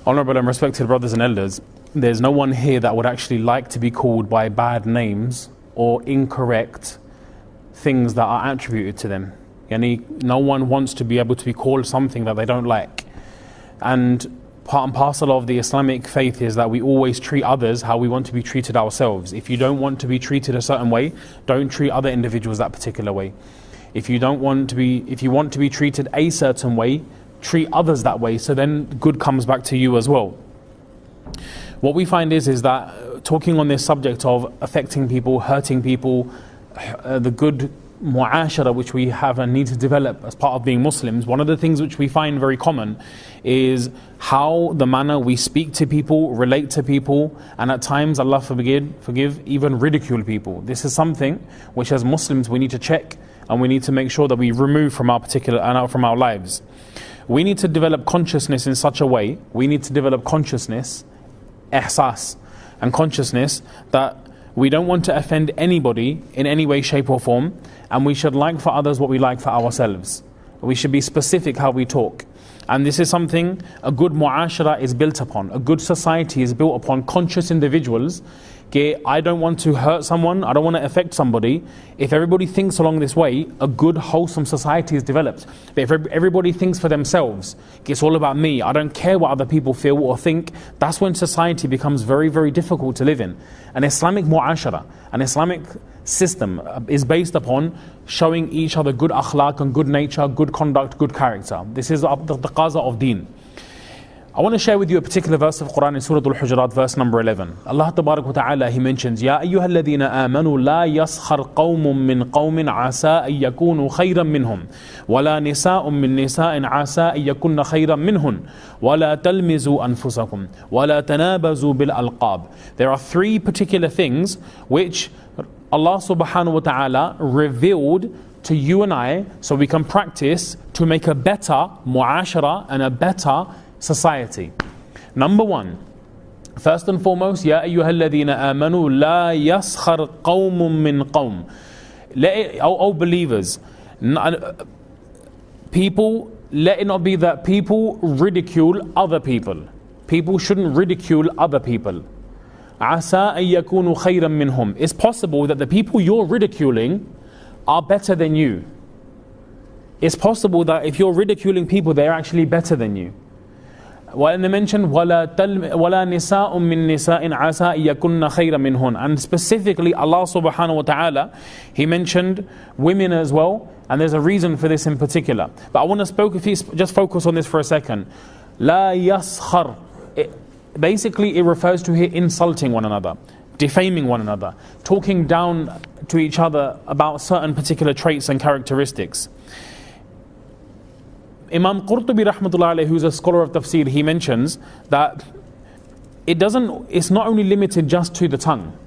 Honorable and respected brothers and elders, there's no one here that would actually like to be called by bad names or incorrect things that are attributed to them. No one wants to be able to be called something that they don't like. And part and parcel of the Islamic faith is that we always treat others how we want to be treated ourselves. If you don't want to be treated a certain way, don't treat other individuals that particular way. If you want to be treated a certain way, treat others that way, so then good comes back to you as well. What we find is that talking on this subject of affecting people, hurting people, the good mu'ashara which we have and need to develop as part of being Muslims, one of the things which we find very common is how the manner we speak to people, relate to people, and at times, Allah forgive, even ridicule people. This is something which as Muslims we need to check, and we need to make sure that we remove from our particular and out from our lives. We need to develop consciousness in such a way, ihsas, and consciousness that we don't want to offend anybody in any way, shape or form, and we should like for others what we like for ourselves. We should be specific how we talk. And this is something a good mu'ashara is built upon. A good society is built upon conscious individuals. I don't want to hurt someone, I don't want to affect somebody. If everybody thinks along this way, a good wholesome society is developed. But if everybody thinks for themselves, it's all about me, I don't care what other people feel or think, that's when society becomes very, very difficult to live in. An Islamic mu'ashara, an Islamic system is based upon showing each other good akhlaq and good nature, good conduct, good character. This is the taqaza of deen. I want to share with you a particular verse of Quran in Surah Al-Hujurat, verse number 11. Allah Tabarak wa Ta'ala, He mentions, Ya ayyuha alladhina amanu la yaskhar qawmun min qawmin asa an yakunu khayran minhum wala nisa'un min nisa'in asa an yakunna khayran minhun wala talmizu anfusakum wala tanabazu bil alqab. There are three particular things which Allah Subhanahu wa Ta'ala revealed to you and I so we can practice to make a better mu'ashara and a better society. Number one, first and foremost, Ya ayyuha alladhina amanu la yaskhar qawmun min qawm. O believers, people, let it not be that people ridicule other people. People shouldn't ridicule other people. Asa an yakunu khayran minhum. It's possible that the people you're ridiculing are better than you. It's possible that if you're ridiculing people, they're actually better than you. And they mentioned وَلَا نِسَاءٌ مِّن نِسَاءٍ عَسَىٰ يَكُنَّ خَيْرًا مِّنْهُنْ. And specifically Allah subhanahu wa ta'ala, He mentioned women as well, and there's a reason for this in particular. But I want to just focus on this for a second. لَا يَسْخَرْ. Basically it refers to here insulting one another, defaming one another, talking down to each other about certain particular traits and characteristics. Imam Qurtubi rahmatullah alayhi, who's a scholar of tafsir, he mentions that it's not only limited just to the tongue.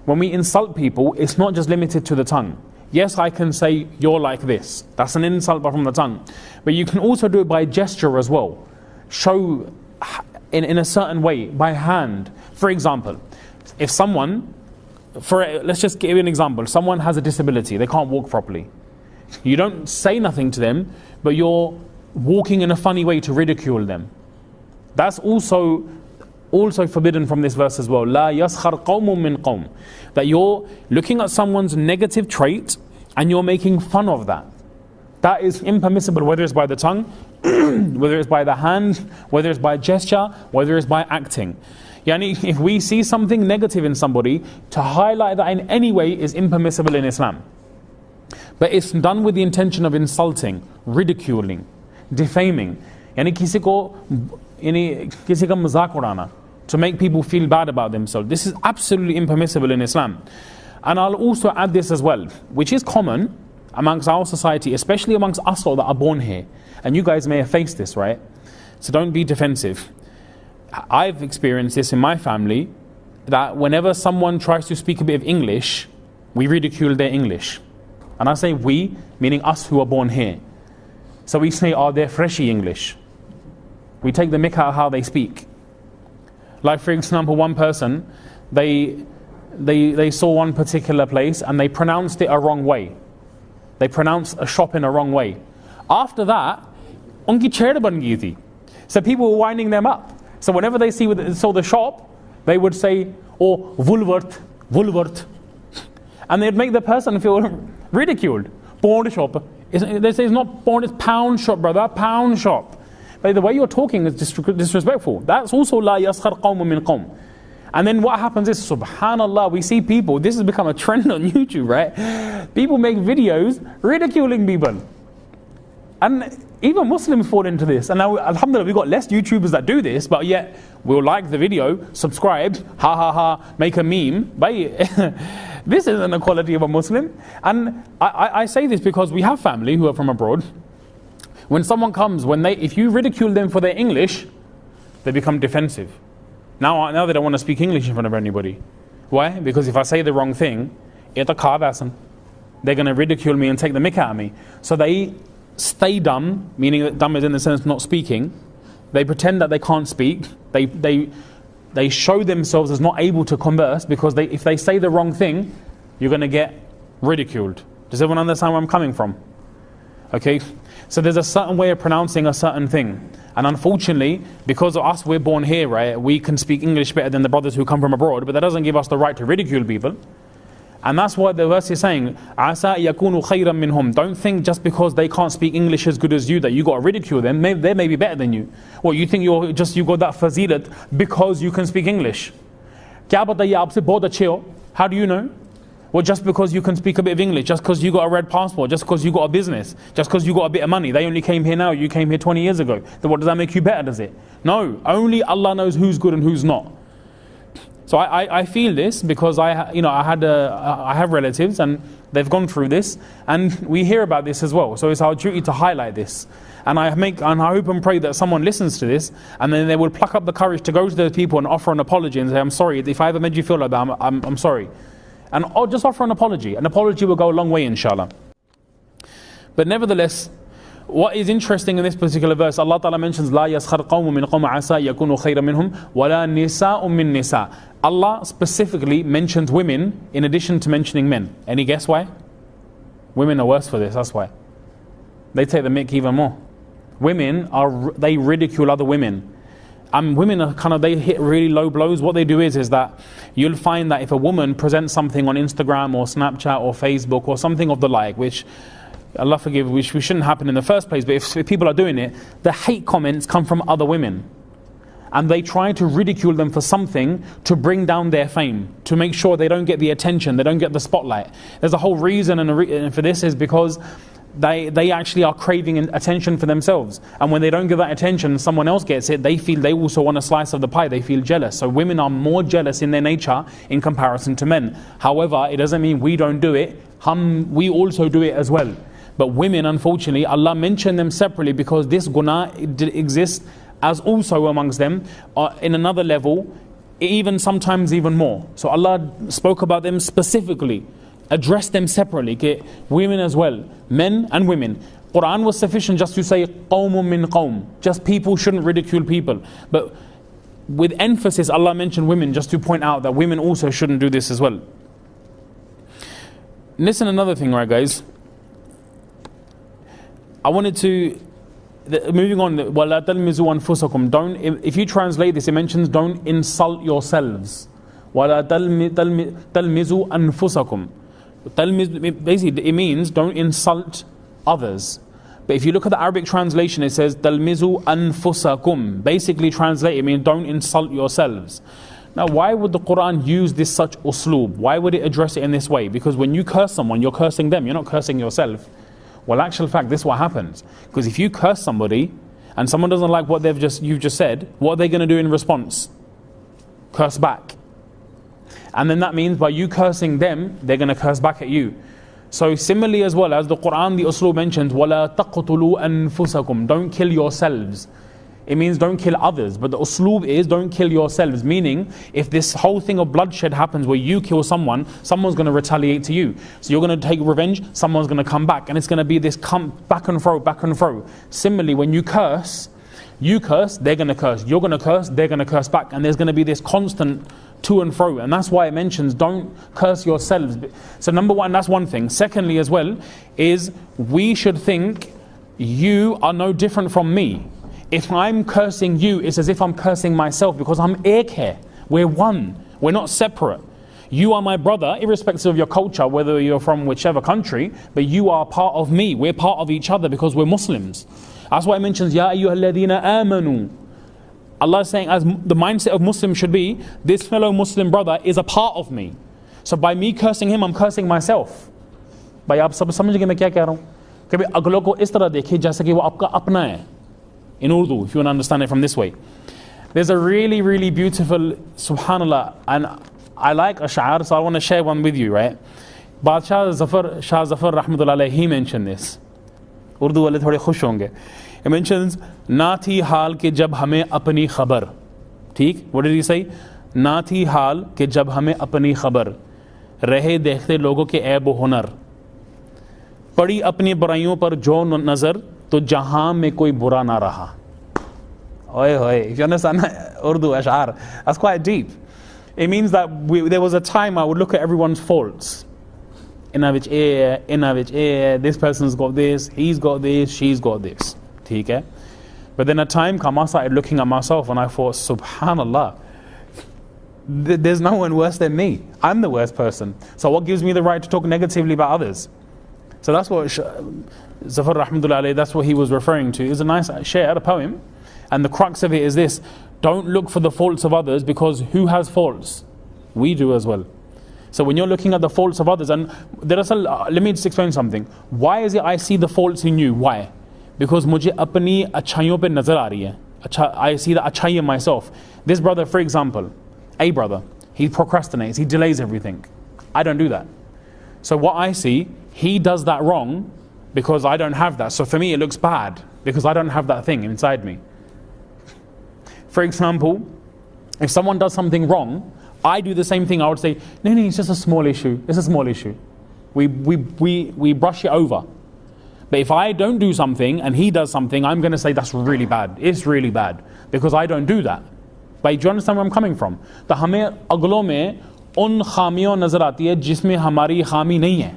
When we insult people, it's not just limited to the tongue. Yes, I can say, you're like this. That's an insult from the tongue. But you can also do it by gesture as well. Show in a certain way, by hand. For example, if someone, let's just give you an example. Someone has a disability, they can't walk properly. You don't say nothing to them, but you're walking in a funny way to ridicule them. That's also forbidden from this verse as well. La yaskhar qawmun min qawm. That you're looking at someone's negative trait and you're making fun of that. That is impermissible, whether it's by the tongue, whether it's by the hand, whether it's by gesture, whether it's by acting. Yani, if we see something negative in somebody, to highlight that in any way is impermissible in Islam. But it's done with the intention of insulting, ridiculing, defaming. Yani kisi ka mazak udana, to make people feel bad about themselves. This is absolutely impermissible in Islam. And I'll also add this as well, which is common amongst our society, especially amongst us all that are born here. And you guys may have faced this, right? So don't be defensive. I've experienced this in my family, that whenever someone tries to speak a bit of English, we ridicule their English. And I say we, meaning us who are born here. So we say, oh, they're freshy English. We take the mick out of how they speak. Like for example, one person, they saw one particular place and they pronounced it a wrong way. They pronounced a shop in a wrong way. After that, unki chair ban gayi thi. So people were winding them up. So whenever they saw the shop, they would say, or Woolworth. And they'd make the person feel ridiculed. Pawn shop. They say it's not pawn, it's pound shop, brother, pound shop. But the way you're talking is disrespectful. That's also la yaskhar qawmun min qawm. And then what happens is, subhanallah, we see people, this has become a trend on YouTube, right? People make videos ridiculing people. And even Muslims fall into this. And now, alhamdulillah, we've got less YouTubers that do this, but yet we'll like the video, subscribe, ha ha ha, make a meme. This isn't the quality of a Muslim. And I say this because we have family who are from abroad. When someone comes, if you ridicule them for their English, they become defensive. Now they don't want to speak English in front of anybody. Why? Because if I say the wrong thing, they're going to ridicule me and take the mick out of me. So they stay dumb, meaning that dumb is in the sense of not speaking. They pretend that they can't speak. They show themselves as not able to converse because if they say the wrong thing, you're going to get ridiculed. Does everyone understand where I'm coming from? Okay? So there's a certain way of pronouncing a certain thing. And unfortunately, because of us, we're born here, right? We can speak English better than the brothers who come from abroad, but that doesn't give us the right to ridicule people. And that's what the verse is saying. Asa yakunu khayran minhum. Don't think just because they can't speak English as good as you that you got to ridicule them. They may be better than you. Well, you think you got that fazilat because you can speak English. How do you know? Well, just because you can speak a bit of English, just because you got a red passport, just because you got a business, just because you got a bit of money. They only came here now, you came here 20 years ago. Then what does that make you better, does it? No, only Allah knows who's good and who's not. So I feel this because I have relatives and they've gone through this and we hear about this as well. So it's our duty to highlight this. And I hope and pray that someone listens to this and then they will pluck up the courage to go to those people and offer an apology and say, I'm sorry, if I ever made you feel like that, I'm sorry. And just offer an apology. An apology will go a long way, inshallah. But nevertheless, what is interesting in this particular verse, Allah Ta'ala mentions, لا يسخر قوم من قوم عسى يكونوا خيرا منهم ولا نساء من نساء. Allah specifically mentions women in addition to mentioning men. Any guess why? Women are worse for this, that's why. They take the mick even more. Women, they ridicule other women. Women are they hit really low blows. What they do is that you'll find that if a woman presents something on Instagram or Snapchat or Facebook or something of the like, which Allah forgive, which shouldn't happen in the first place, but if people are doing it, the hate comments come from other women. And they try to ridicule them for something to bring down their fame, to make sure they don't get the attention, they don't get the spotlight. There's a whole reason for this is because they actually are craving attention for themselves. And when they don't give that attention, someone else gets it, they feel they also want a slice of the pie, they feel jealous. So women are more jealous in their nature in comparison to men. However, it doesn't mean we don't do it. We also do it as well. But women, unfortunately, Allah mentioned them separately because this guna exists as also amongst them in another level, sometimes even more. So Allah spoke about them specifically, addressed them separately, women as well, men and women. Quran was sufficient just to say qawmun min qawm, just people shouldn't ridicule people. But with emphasis, Allah mentioned women just to point out that women also shouldn't do this as well. Listen, another thing, right, guys? I wanted to, moving on, وَلَا تَلْمِزُوا أَنفُسَكُمْ. If you translate this, it mentions don't insult yourselves. وَلَا تَلْمِزُوا أَنفُسَكُمْ. Basically, it means don't insult others. But if you look at the Arabic translation, it says تَلْمِزُوا أَنفُسَكُمْ. Basically translate, it means don't insult yourselves. Now, why would the Quran use this such usloob? Why would it address it in this way? Because when you curse someone, you're cursing them, you're not cursing yourself. Well, actual fact, this is what happens. Because if you curse somebody and someone doesn't like what you've just said, what are they going to do in response? Curse back. And then that means by you cursing them, they're going to curse back at you. So similarly as well as the Quran, the usloob mentions, وَلَا تَقْتُلُوا أَنفُسَكُمْ. Don't kill yourselves. It means don't kill others. But the usloob is don't kill yourselves. Meaning, if this whole thing of bloodshed happens where you kill someone, someone's going to retaliate to you. So you're going to take revenge, someone's going to come back. And it's going to be this back and fro, back and fro. Similarly, when you curse, they're going to curse. You're going to curse, they're going to curse back. And there's going to be this constant to and fro. And that's why it mentions don't curse yourselves. So number one, that's one thing. Secondly as well, is we should think you are no different from me. If I'm cursing you, it's as if I'm cursing myself, because I'm ek hai. We're one. We're not separate. You are my brother, irrespective of your culture, whether you're from whichever country, but you are part of me. We're part of each other because we're Muslims. That's why it mentions, Ya ayyuhalladhina amanu. Allah is saying, as the mindset of Muslims should be, this fellow Muslim brother is a part of me. So by me cursing him, I'm cursing myself. भाई आप सब समझ गए मैं क्या कह रहा हूँ? कभी अगलों को इस तरह देखिए जैसे कि वो आपका अपना है. In Urdu, if you want to understand it from this way. There's a really, really beautiful, subhanallah, and I like ash'ar, so I want to share one with you, right? Shah Zafar rahmatullah alayhi, he mentioned this. Urdu wale thode khush honge. He mentions, ना थी हाल के जब हमें अपनी खबर. ठीक? What did he say? ना थी हाल के जब हमें अपनी खबर. रहे देखते लोगों के ऐब व हुनर. पड़ी अपनी बुराइयों पर जो नजर, तो जहां में कोई बुरा ना रहा. Oi, oi. If you understand Urdu ash'ar, that's quite deep. It means that there was a time I would look at everyone's faults. This person's got this, he's got this, she's got this. Okay? But then a time came, I started looking at myself and I thought, subhanallah, there's no one worse than me. I'm the worst person. So what gives me the right to talk negatively about others? So that's what Zafar rahmatullah alayhi, that's what he was referring to. It's a nice share, a poem. And the crux of it is this: don't look for the faults of others, because who has faults? We do as well. So when you're looking at the faults of others, and let me just explain something. Why is it I see the faults in you? Why? Because mujhe apni achhaiyon pe nazar aa rahi hai. I see the achhai in myself. This brother, for example, a brother, he procrastinates, he delays everything. I don't do that. So what I see, he does that wrong because I don't have that. So for me it looks bad because I don't have that thing inside me. For example, if someone does something wrong, I do the same thing. I would say, no, it's just a small issue. It's a small issue. We brush it over. But if I don't do something and he does something, I'm going to say that's really bad. It's really bad because I don't do that. But do you understand where I'm coming from? तो हमें अगलों में उन खामियों नजर आती है जिसमें हमारी खामी नहीं है.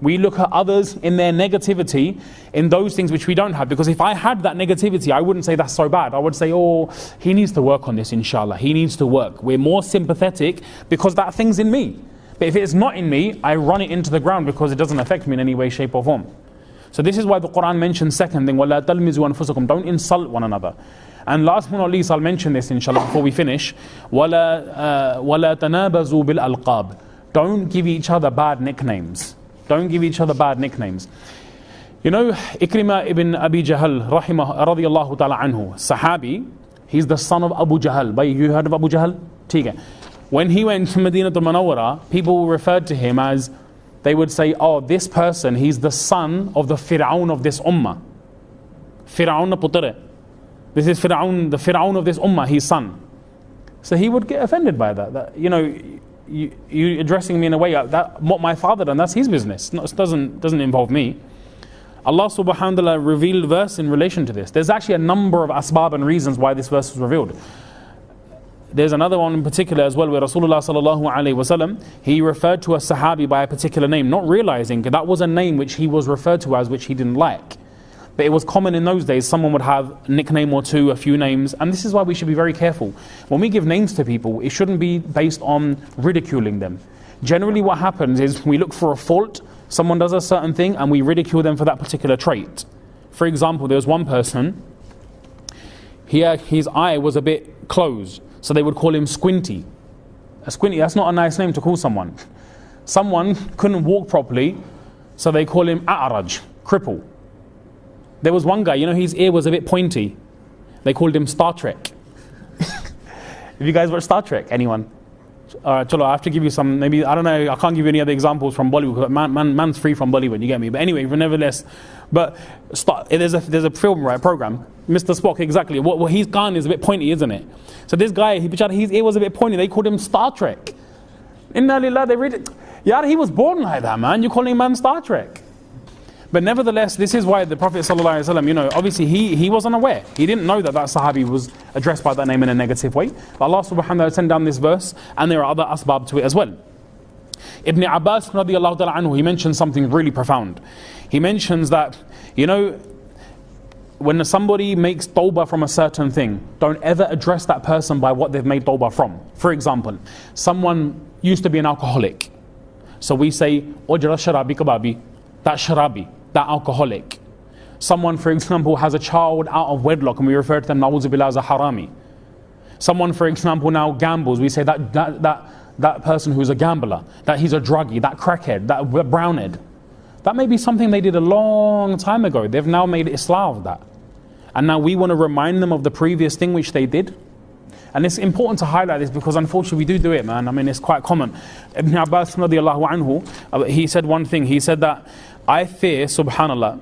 We look at others in their negativity, in those things which we don't have. Because if I had that negativity, I wouldn't say that's so bad. I would say, oh, he needs to work on this, inshallah. He needs to work. We're more sympathetic because that thing's in me. But if it's not in me, I run it into the ground because it doesn't affect me in any way, shape or form. So this is why the Quran mentions second thing, وَلَا تَلْمِزُوا أَنفُسَكُمْ. Don't insult one another. And last but not least, I'll mention this, inshallah, before we finish. وَلَا تَنَابَزُوا بِالْأَلْقَابِ. Don't give each other bad nicknames. Don't give each other bad nicknames. You know, Ikrimah ibn Abi Jahl, radiyallahu ta'ala anhu, Sahabi, he's the son of Abu Jahl. You heard of Abu Jahl? When he went to Medina Munawwara, people referred to him as, they would say, oh, this person, he's the son of the Fir'aun of this ummah. Fir'aun na putre. This is Fir'aun, the Fir'aun of this ummah, his son. So he would get offended by that. You know, you addressing me in a way that what my father done, that's his business. It doesn't involve me. Allah subhanahu wa ta'ala revealed verse in relation to this. There's actually a number of asbab and reasons why this verse was revealed. There's another one in particular as well, where Rasulullah sallallahu alaihi wasallam, he referred to a sahabi by a particular name, not realizing that was a name which he was referred to as, which he didn't like. But it was common in those days, someone would have a nickname or two, a few names, and this is why we should be very careful. When we give names to people, it shouldn't be based on ridiculing them. Generally what happens is we look for a fault, someone does a certain thing, and we ridicule them for that particular trait. For example, there was one person, his eye was a bit closed, so they would call him Squinty. A Squinty, that's not a nice name to call someone. Someone couldn't walk properly, so they call him A'raj, cripple. There was one guy, you know, his ear was a bit pointy. They called him Star Trek. Have you guys watched Star Trek? Anyone? Alright, chalo, I have to give you some, maybe, I don't know, I can't give you any other examples from Bollywood. Man's free from Bollywood, you get me? But anyway, nevertheless, but there's a film, right, program, Mr. Spock, exactly. What he's gone is a bit pointy, isn't it? So this guy, his ear was a bit pointy, they called him Star Trek. Inna lillah, they read it. Yeah, he was born like that, man. You're calling man Star Trek. But nevertheless, this is why the Prophet ﷺ, you know, obviously he wasn't aware. He didn't know that Sahabi was addressed by that name in a negative way. But Allah subhanahu wa ta'ala sent down this verse, and there are other asbab to it as well. Ibn Abbas radiyallahu ta'ala anhu, he mentions something really profound. He mentions that, you know, when somebody makes tawbah from a certain thing, don't ever address that person by what they've made tawbah from. For example, someone used to be an alcoholic. So we say, Ojra sharabi kababi, that sharabi, that alcoholic. Someone, for example, has a child out of wedlock and we refer to them, na'udzubillah, as a harami. Someone, for example, now gambles. We say that person who's a gambler, that he's a druggie, that crackhead, that brownhead. That may be something they did a long time ago. They've now made Islah of that. And now we want to remind them of the previous thing which they did. And it's important to highlight this because unfortunately we do it, man. I mean, it's quite common. Ibn Abbas radiallahu anhu, he said one thing. He said that, I fear, subhanallah,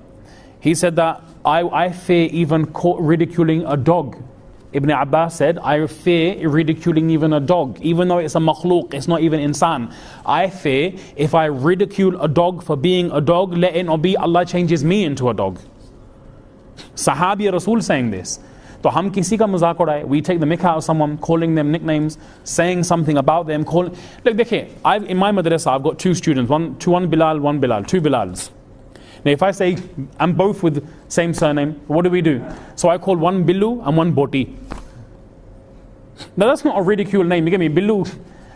he said that, I fear even ridiculing a dog. Ibn Abbas said, I fear ridiculing even a dog, even though it's a makhluq, it's not even insan. I fear if I ridicule a dog for being a dog, let it not be Allah changes me into a dog. Sahabi Rasul saying this. So hum kisi ka mazak udaye, we take the mick out of someone, calling them nicknames, saying something about them, look, dekhiye, in my madrasa I've got two students, one Bilal, one Bilal, two Bilals. Now if I say I'm both with same surname, what do? So I call one Billu and one Boti. Now that's not a ridicule name, you get me, Billu,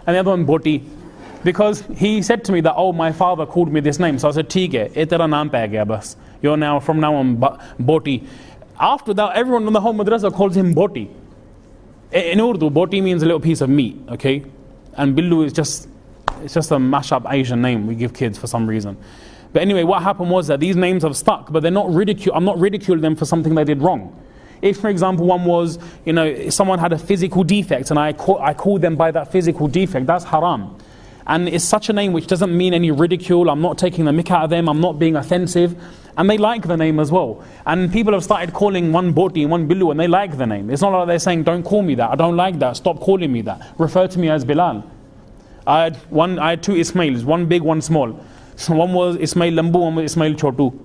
and the other one Boti. Because he said to me that, oh, my father called me this name. So I said, theek hai, ye tera naam pe gaya bas. You're now, from now on, Boti. After that, everyone in the whole madrasa calls him Boti. In Urdu, Boti means a little piece of meat, okay? And Billu is just a mashup Asian name we give kids for some reason. But anyway, what happened was that these names have stuck, but they're not I'm not ridiculing them for something they did wrong. If, for example, one was, someone had a physical defect and I call them by that physical defect, that's haram. And it's such a name which doesn't mean any ridicule. I'm not taking the mick out of them. I'm not being offensive. And they like the name as well. And people have started calling one Boti and one Billu and they like the name. It's not like they're saying, don't call me that. I don't like that. Stop calling me that. Refer to me as Bilal. I had two Ismails, one big, one small. So one was Ismail Lambu, one was Ismail Chotu.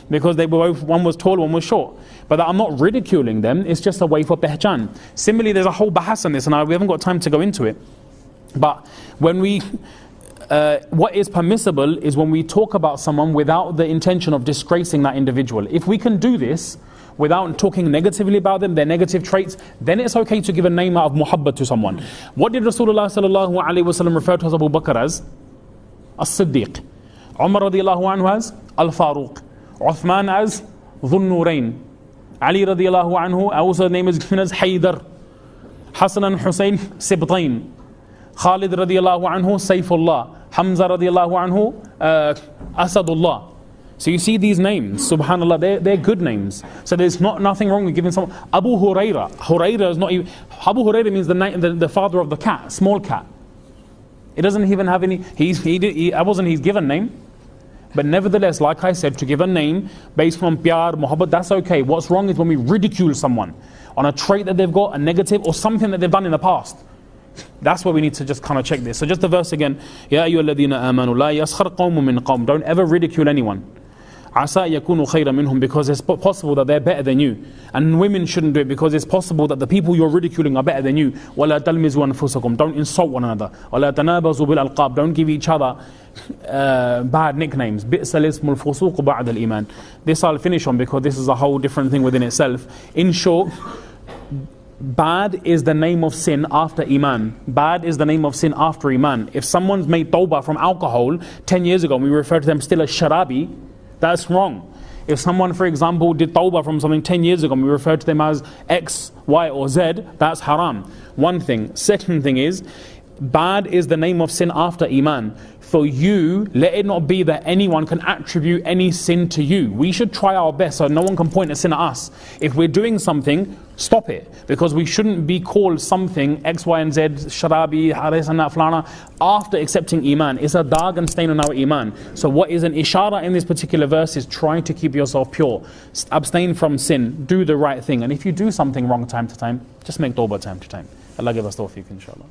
Because they were both, one was tall, one was short. But I'm not ridiculing them. It's just a way for pehchan. Similarly, there's a whole bahas on this and we haven't got time to go into it. But when what is permissible is when we talk about someone without the intention of disgracing that individual. If we can do this without talking negatively about them, their negative traits, then it's okay to give a name out of muhabbat to someone. What did Rasulullah sallallahu alaihi wasallam refer to as Abu Bakr as? As-Siddiq. Umar radiallahu anhu as Al-Faruq. Uthman as Dhun Nurayn. Ali radiallahu anhu also name is given as Haydar. Hassan and Hussein Sibtain. Khalid radiallahu anhu Saifullah. Hamza radiallahu anhu Asadullah. So you see these names, subhanallah, they're good names. So there's nothing wrong with giving someone. Abu Huraira. Huraira is not even, Abu Huraira means the father of the cat, small cat. It doesn't even have any, that wasn't his given name. But nevertheless, like I said, to give a name based on pyar, muhabbat, that's okay. What's wrong is when we ridicule someone on a trait that they've got, a negative, or something that they've done in the past. That's where we need to just kind of check this. So just the verse again. Ya ayyuhalladhina amanu la yaskhar qawmun min qawm. Don't ever ridicule anyone. Asa yakunu khayran minhum, because it's possible that they're better than you. And women shouldn't do it because it's possible that the people you're ridiculing are better than you. Wala talmizu anfusakum. Don't insult one another. Wala tanabazu bil alqab. Don't give each other bad nicknames. Bi'sal ismul fusuq ba'da al-iman. This I'll finish on because this is a whole different thing within itself. In short, bad is the name of sin after Iman. Bad is the name of sin after Iman. If someone's made tawbah from alcohol 10 years ago and we refer to them still as sharabi, that's wrong. If someone, for example, did tawbah from something 10 years ago and we refer to them as X, Y or Z, that's haram. One thing. Second thing is, bad is the name of sin after Iman. For you, let it not be that anyone can attribute any sin to you. We should try our best so no one can point a sin at us. If we're doing something, stop it. Because we shouldn't be called something, X, Y and Z, sharabi, haris and that flana, after accepting Iman. It's a dag and stain on our Iman. So what is an ishara in this particular verse is try to keep yourself pure. Abstain from sin. Do the right thing. And if you do something wrong time to time, just make tawbah time to time. Allah give us tawfiq, inshallah.